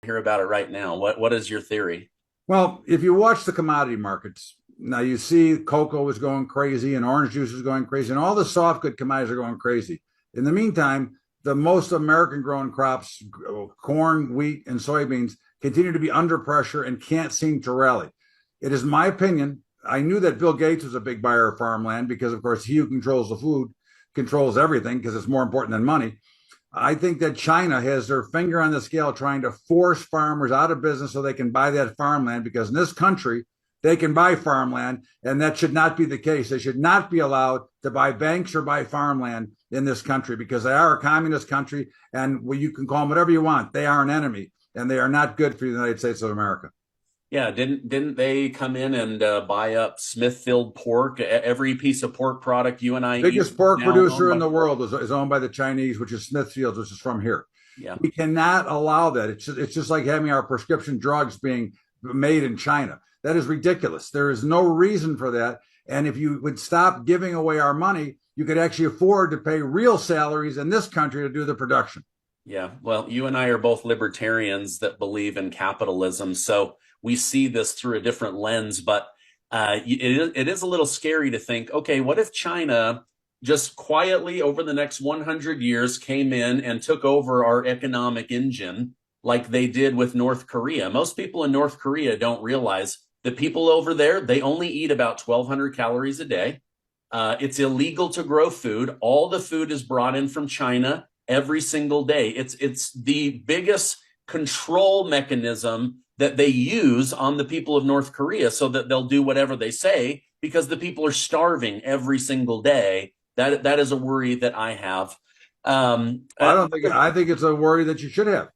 Hear about it right now. What is your theory? Well, if you watch the commodity markets, now you see cocoa is going crazy and orange juice is going crazy and all the soft good commodities are going crazy. In the meantime, the most American grown crops, corn, wheat, and soybeans, continue to be under pressure and can't seem to rally. It is my opinion. I knew that Bill Gates was a big buyer of farmland because, of course, he who controls the food controls everything because it's more important than money. I think that China has their finger on the scale trying to force farmers out of business so they can buy that farmland because in this country, they can buy farmland, and that should not be the case. They should not be allowed to buy banks or buy farmland in this country because they are a communist country, and you can call them whatever you want. They are an enemy, and they are not good for the United States of America. Yeah, didn't they come in and buy up Smithfield Pork? Every piece of pork product you and I eat Biggest is pork now owned producer in by. the world is owned by the Chinese, which is Smithfield, which is from here. Yeah, We cannot allow that. It's just like having our prescription drugs being made in China. That is ridiculous. There is no reason for that. And if you would stop giving away our money, you could actually afford to pay real salaries in this country to do the production. yeah. Well, you and I are both libertarians that believe in capitalism, so we see this through a different lens. But it is a little scary to think, okay, what if China just quietly over the next 100 years came in and took over our economic engine like they did with North Korea? Most people in North Korea don't realize the people over there, they only eat about 1,200 calories a day. It's illegal to grow food. All the food is brought in from China every single day. It's the biggest control mechanism that they use on the people of North Korea so that they'll do whatever they say because the people are starving every single day. That is a worry that I have. Um, I uh, don't think. I think it's a worry that you should have.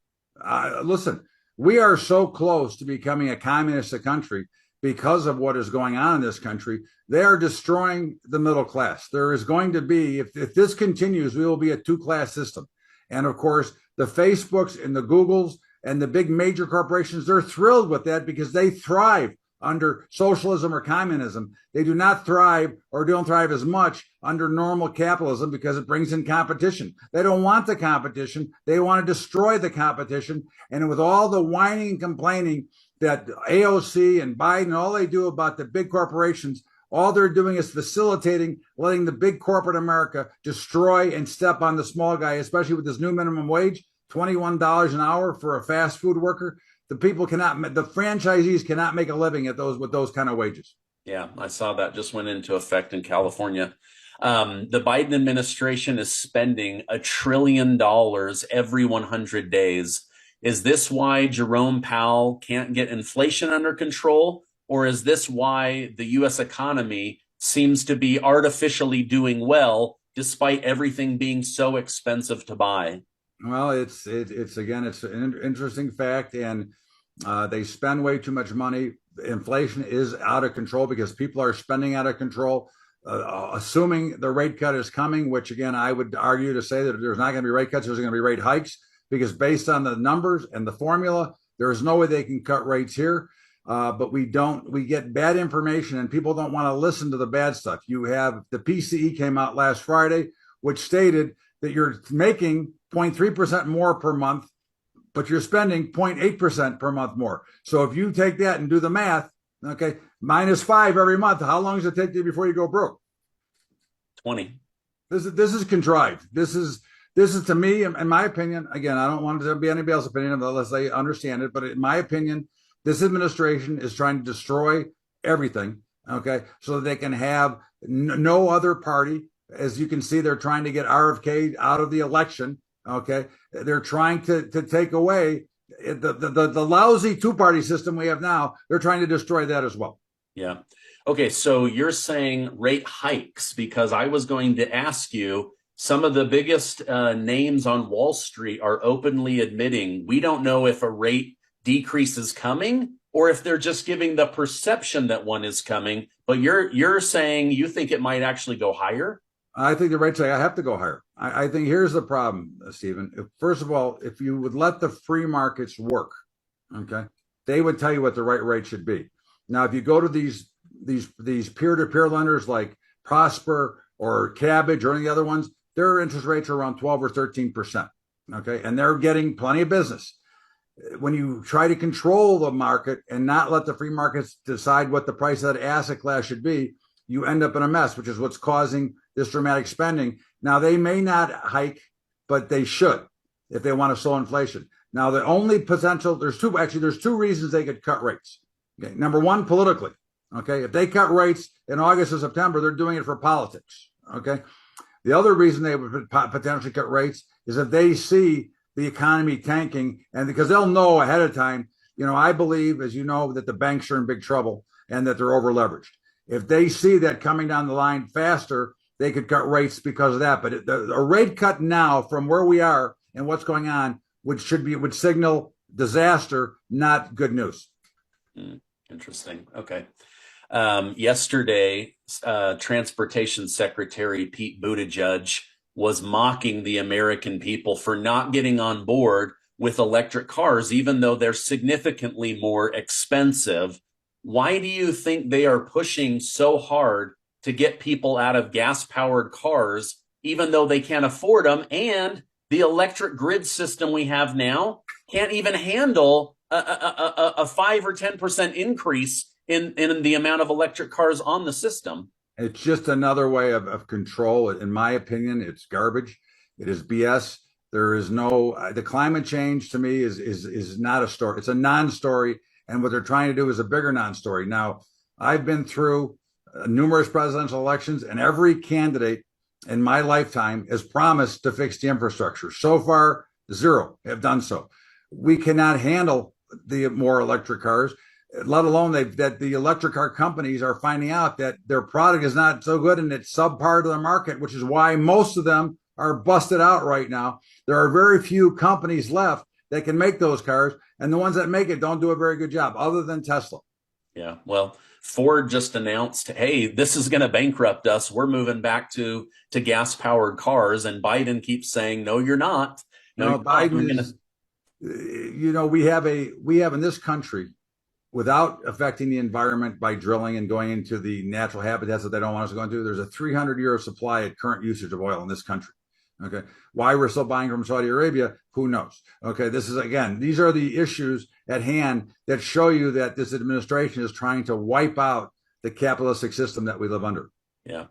Listen, we are so close to becoming a communist country because of what is going on in this country. They are destroying the middle class. There is going to be, if this continues, we will be a two-class system. And of course, the Facebooks and the Googles and the big major corporations, they're thrilled with that because they thrive under socialism or communism. They do not thrive or don't thrive as much under normal capitalism because it brings in competition. They don't want the competition. They want to destroy the competition. And with all the whining and complaining that AOC and Biden, all they do about the big corporations, all they're doing is facilitating, letting the big corporate America destroy and step on the small guy, especially with this new minimum wage, $21 an hour for a fast food worker. The people cannot, the franchisees cannot make a living at those with those kind of wages. yeah, I saw that just went into effect in California. The Biden administration is spending $1 trillion every 100 days. Is this why Jerome Powell can't get inflation under control? Or is this why the US economy seems to be artificially doing well despite everything being so expensive to buy? Well, it's again, it's an interesting fact, and they spend way too much money. Inflation is out of control because people are spending out of control. Assuming the rate cut is coming, which again, I would argue to say that there's not going to be rate cuts, there's going to be rate hikes because based on the numbers and the formula, there is no way they can cut rates here. But we get bad information and people don't want to listen to the bad stuff. You have the PCE came out last Friday, which stated that you're making 0.3% more per month, but you're spending 0.8% per month more. So if you take that and do the math, okay, -5 every month, how long does it take you before you go broke? 20. This is contrived. This is to me, in my opinion. Again, I don't want it to be anybody else's opinion unless they understand it. But in my opinion, this administration is trying to destroy everything. Okay, so that they can have no other party. As you can see, they're trying to get RFK out of the election. Okay, they're trying to take away the lousy two-party system we have now. They're trying to destroy that as well. Yeah. Okay, so you're saying rate hikes because I was going to ask you some of the biggest names on Wall Street are openly admitting we don't know if a rate decrease is coming or if they're just giving the perception that one is coming. But you're saying you think it might actually go higher? I think the rates I have to go higher. I think here's the problem, Stephen. First of all, if you would let the free markets work, okay, they would tell you what the right rate should be. Now, if you go to these peer-to-peer lenders like Prosper or Cabbage or any of the other ones, their interest rates are around 12 or 13%. Okay, and they're getting plenty of business. when you try to control the market and not let the free markets decide what the price of that asset class should be, you end up in a mess, which is what's causing this dramatic spending. Now, they may not hike, but they should if they want to slow inflation. Now, the only potential, there's two reasons they could cut rates. Okay. Number one, politically. Okay. If they cut rates in August or September, they're doing it for politics. Okay. The other reason they would potentially cut rates is if they see the economy tanking, and because they'll know ahead of time. I believe, as you know, that the banks are in big trouble and that they're over leveraged. If they see that coming down the line faster, they could cut rates because of that. But a rate cut now from where we are and what's going on would signal disaster, not good news. Interesting. Okay. Yesterday, Transportation Secretary Pete Buttigieg was mocking the American people for not getting on board with electric cars, even though they're significantly more expensive. Why do you think they are pushing so hard to get people out of gas-powered cars, even though they can't afford them? And the electric grid system we have now can't even handle a 5 or 10% increase in the amount of electric cars on the system. It's just another way of control. In my opinion, it's garbage. It is BS. There is the climate change to me is not a story. It's a non-story. And what they're trying to do is a bigger non-story. Now, I've been through numerous presidential elections, and every candidate in my lifetime has promised to fix the infrastructure. So far, zero have done so. We cannot handle the more electric cars, let alone that the electric car companies are finding out that their product is not so good and it's subpar to the market, which is why most of them are busted out right now. There are very few companies left that can make those cars, and the ones that make it don't do a very good job, other than Tesla. Yeah, well, Ford just announced, hey, this is going to bankrupt us. We're moving back to gas-powered cars, and Biden keeps saying, no, you're not. No, Biden is, we have in this country, without affecting the environment by drilling and going into the natural habitats that they don't want us to go into, there's a 300-year supply at current usage of oil in this country. Okay. Why we're still buying from Saudi Arabia, who knows? Okay. These are the issues at hand that show you that this administration is trying to wipe out the capitalistic system that we live under. Yeah.